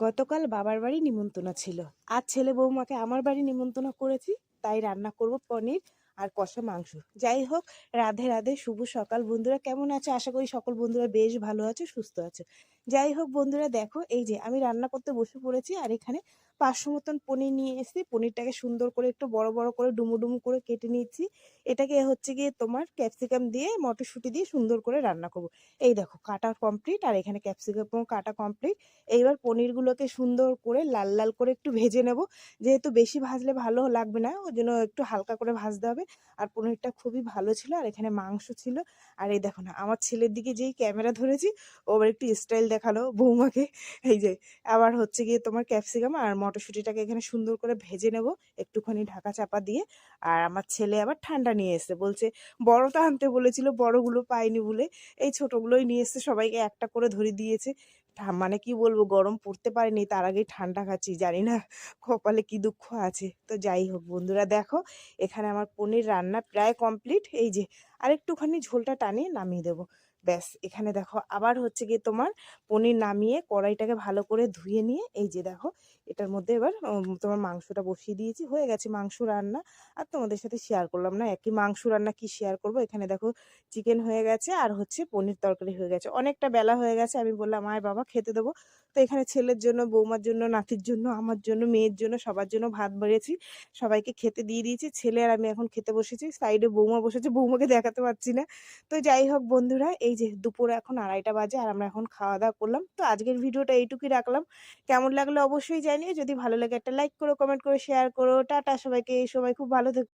গতকাল বাবার বাড়ি নিমন্ত্রণ ছিল। আজ ছেলে বৌমাকে আমার বাড়ি নিমন্ত্রণ করেছি, তাই রান্না করব পনির আর কষা মাংস। যাই হোক, রাধে রাধে, শুভ সকাল বন্ধুরা। কেমন আছে? আশা করি সকল বন্ধুরা বেশ ভালো আছে, সুস্থ আছে। যাই হোক বন্ধুরা, দেখো এই যে আমি রান্না করতে বসে পড়েছি। আর এখানে 500 মতন পনির নিয়ে এসেছি। পনিরটাকে সুন্দর করে একটু বড় বড় করে ডুমু ডুমু করে কেটে নিচ্ছি। এটাকে হচ্ছে গিয়ে তোমার ক্যাপসিকাম দিয়ে মটরশুঁটি দিয়ে সুন্দর করে রান্না করব। এই দেখো কাটা কমপ্লিট, আর এখানে ক্যাপসিকামও কাটা কমপ্লিট। এইবার পনিরগুলোকে সুন্দর করে লাল লাল করে একটু ভেজে নেব। যেহেতু বেশি ভাজলে ভালো লাগবে না, ওই জন্য একটু হালকা করে ভাজতে হবে। আর পনিরটা খুবই ভালো ছিল, আর এখানে মাংস ছিল। আর এই দেখো না, আমার ছেলের দিকে যেই ক্যামেরা ধরেছি, ও আবার একটু স্টাইল দেখালো বৌমাকে। এই যে আবার হচ্ছে গিয়ে তোমার ক্যাপসিকাম আর মটরশুঁটিটাকে এখানে সুন্দর করে ভেজে নেব একটুখানি ঢাকা চাপা দিয়ে। আর আমার ছেলে আবার ঠান্ডা নিয়ে এসেছে, বলছে বড়টা আনতে বলেছিল, বড়গুলো পাইনি বলে এই ছোটগুলোই নিয়ে এসেছে, সবাইকে একটা করে ধরে দিয়েছে। মানে কি বলবো, গরম পড়তে পারেনি, তার আগেই ঠান্ডা খাচ্ছি। জানি না কপালে কি দুঃখ আছে। তো যাই হোক বন্ধুরা, দেখো এখানে আমার পনির রান্না প্রায় কমপ্লিট। এই যে আরেকটুখানি ঝোলটা টানিয়ে নামিয়ে দেবো, ব্যাস। এখানে দেখো আবার হচ্ছে গিয়ে তোমার পনির নামিয়ে কড়াইটাকে ভালো করে ধুয়ে নিয়ে এই যে দেখো এটার মধ্যে এবার তোমার মাংসটা বসিয়ে দিয়েছি। হয়ে গেছে মাংস রান্না। আর তোমাদের সাথে শেয়ার করলাম না, একই মাংস রান্না কি শেয়ার করব। এখানে দেখো চিকেন হয়ে গেছে, আর হচ্ছে পনির তরকারি হয়ে গেছে। অনেকটা বেলা হয়ে গেছে, আমি বললাম আয় বাবা খেতে দেবো। তো এখানে ছেলের জন্য, বৌমার জন্য, নাতির জন্য, আমার জন্য, মেয়ের জন্য, সবার জন্য ভাত বেড়েছি। সবাইকে খেতে দিয়ে দিয়েছি। ছেলে আর আমি এখন খেতে বসেছি। সাইডে বৌমা বসেছে, বৌমাকে দেখাতে পারছি না। তো যাই হোক বন্ধুরা, এই যে দুপুরে এখন 2:30 বাজে, আর আমরা এখন খাওয়া দাওয়া করলাম। তো আজকের ভিডিওটা এইটুকুই রাখলাম। কেমন লাগলো অবশ্যই জানিও। যদি ভালো লাগে একটা লাইক করো, কমেন্ট করো, শেয়ার করো। টাটা সবাইকে, এই সময় খুব ভালো থেকো।